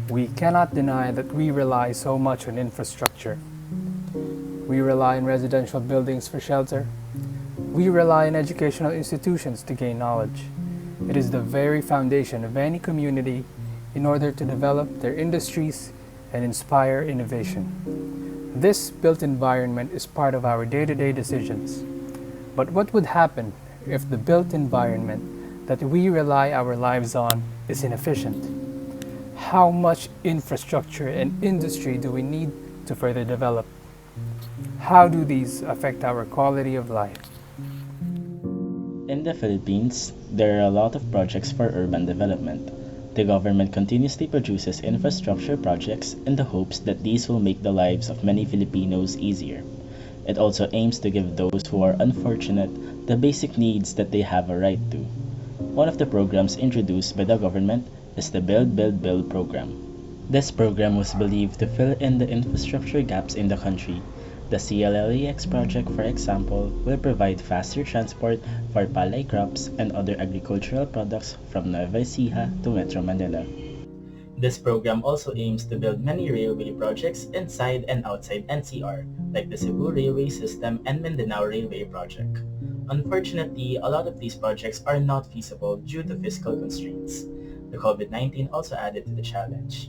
We cannot deny that we rely so much on infrastructure. We rely on residential buildings for shelter. We rely on educational institutions to gain knowledge. It is the very foundation of any community in order to develop their industries and inspire innovation. This built environment is part of our day-to-day decisions. But what would happen if the built environment that we rely our lives on is inefficient? How much infrastructure and industry do we need to further develop? How do these affect our quality of life? In the Philippines, there are a lot of projects for urban development. The government continuously produces infrastructure projects in the hopes that these will make the lives of many Filipinos easier. It also aims to give those who are unfortunate the basic needs that they have a right to. One of the programs introduced by the government is the Build, Build, Build program. This program was believed to fill in the infrastructure gaps in the country. The CLLEX project, for example, will provide faster transport for palay crops and other agricultural products from Nueva Ecija to Metro Manila. This program also aims to build many railway projects inside and outside NCR, like the Cebu Railway System and Mindanao Railway Project. Unfortunately, a lot of these projects are not feasible due to fiscal constraints. The COVID-19 also added to the challenge.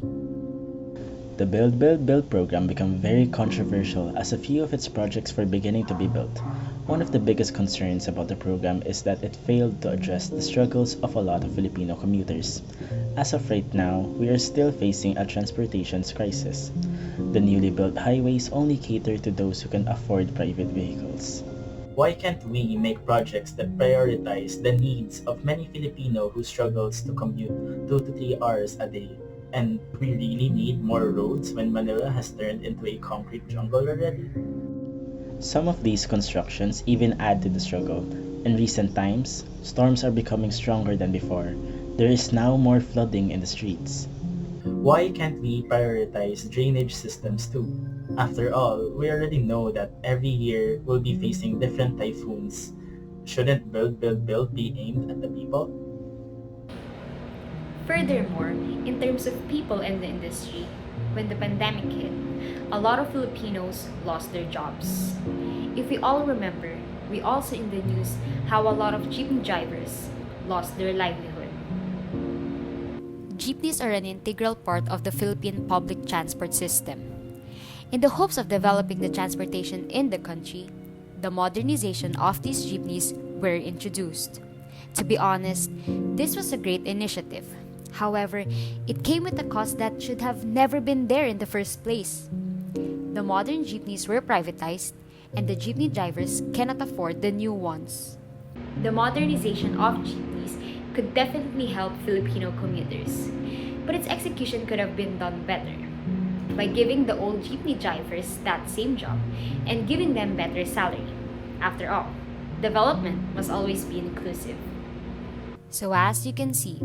The Build, Build, Build program became very controversial as a few of its projects were beginning to be built. One of the biggest concerns about the program is that it failed to address the struggles of a lot of Filipino commuters. As of right now, we are still facing a transportation crisis. The newly built highways only cater to those who can afford private vehicles. Why can't we make projects that prioritize the needs of many Filipino who struggles to commute 2 to 3 hours a day? And we really need more roads when Manila has turned into a concrete jungle already? Some of these constructions even add to the struggle. In recent times, storms are becoming stronger than before. There is now more flooding in the streets. Why can't we prioritize drainage systems too? After all, we already know that every year we'll be facing different typhoons. Shouldn't Build, Build, Build be aimed at the people? Furthermore, in terms of people in the industry, when the pandemic hit, a lot of Filipinos lost their jobs. If we all remember, we also in the news how a lot of jeepney drivers lost their livelihood. Jeepneys are an integral part of the Philippine public transport system. In the hopes of developing the transportation in the country, the modernization of these jeepneys were introduced. To be honest, this was a great initiative. However, it came with a cost that should have never been there in the first place. The modern jeepneys were privatized, and the jeepney drivers cannot afford the new ones. The modernization of jeepneys could definitely help Filipino commuters, but its execution could have been done better by giving the old jeepney drivers that same job and giving them better salary. After all, development must always be inclusive. So as you can see,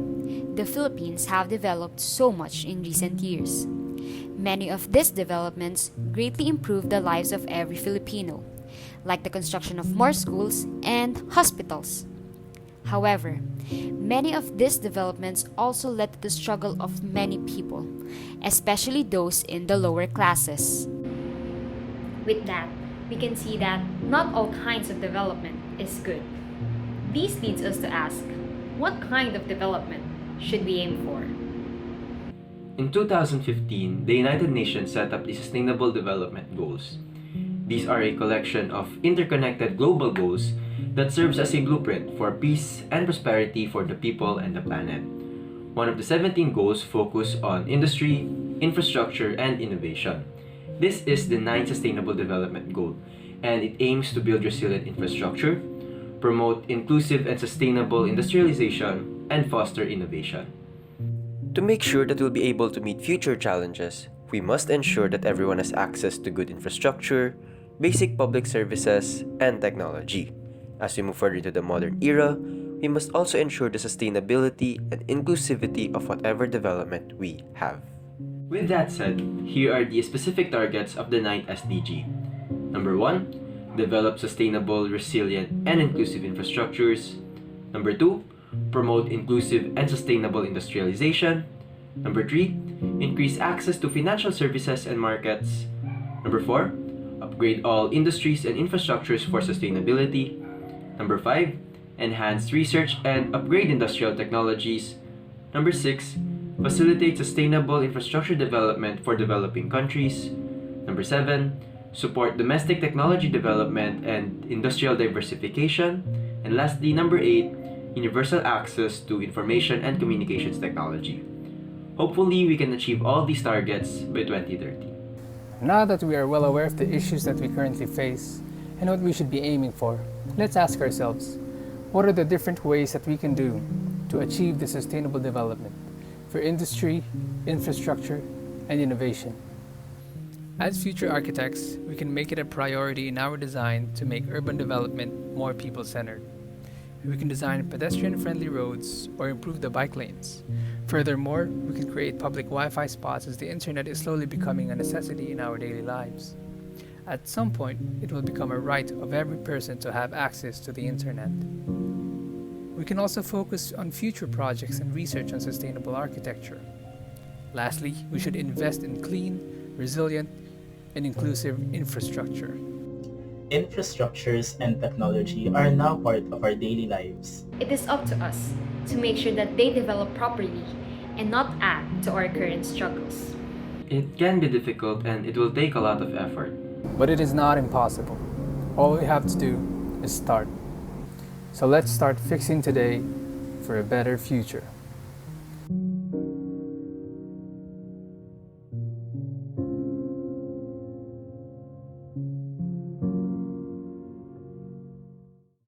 the Philippines have developed so much in recent years. Many of these developments greatly improved the lives of every Filipino, like the construction of more schools and hospitals. However, many of these developments also led to the struggle of many people, especially those in the lower classes. With that, we can see that not all kinds of development is good. This leads us to ask, what kind of development should we aim for? In 2015, the United Nations set up the Sustainable Development Goals. These are a collection of interconnected global goals that serves as a blueprint for peace and prosperity for the people and the planet. One of the 17 goals focus on industry, infrastructure, and innovation. This is the 9th Sustainable Development Goal, and it aims to build resilient infrastructure, promote inclusive and sustainable industrialization, and foster innovation. To make sure that we'll be able to meet future challenges, we must ensure that everyone has access to good infrastructure, basic public services, and technology. As we move further into the modern era, we must also ensure the sustainability and inclusivity of whatever development we have. With that said, here are the specific targets of the 9th SDG. Number 1, develop sustainable, resilient, and inclusive infrastructures. Number 2, promote inclusive and sustainable industrialization. Number 3, increase access to financial services and markets. Number 4, upgrade all industries and infrastructures for sustainability. Number 5, enhance research and upgrade industrial technologies. Number 6, facilitate sustainable infrastructure development for developing countries. Number 7, support domestic technology development and industrial diversification. And lastly, number 8, universal access to information and communications technology. Hopefully, we can achieve all these targets by 2030. Now that we are well aware of the issues that we currently face and what we should be aiming for, let's ask ourselves, what are the different ways that we can do to achieve the sustainable development for industry, infrastructure, and innovation? As future architects, we can make it a priority in our design to make urban development more people-centered. We can design pedestrian-friendly roads or improve the bike lanes. Furthermore, we can create public Wi-Fi spots as the internet is slowly becoming a necessity in our daily lives. At some point, it will become a right of every person to have access to the internet. We can also focus on future projects and research on sustainable architecture. Lastly, we should invest in clean, resilient, and inclusive infrastructure. Infrastructures and technology are now part of our daily lives. It is up to us to make sure that they develop properly and not add to our current struggles. It can be difficult and it will take a lot of effort. But it is not impossible. All we have to do is start. So let's start fixing today for a better future.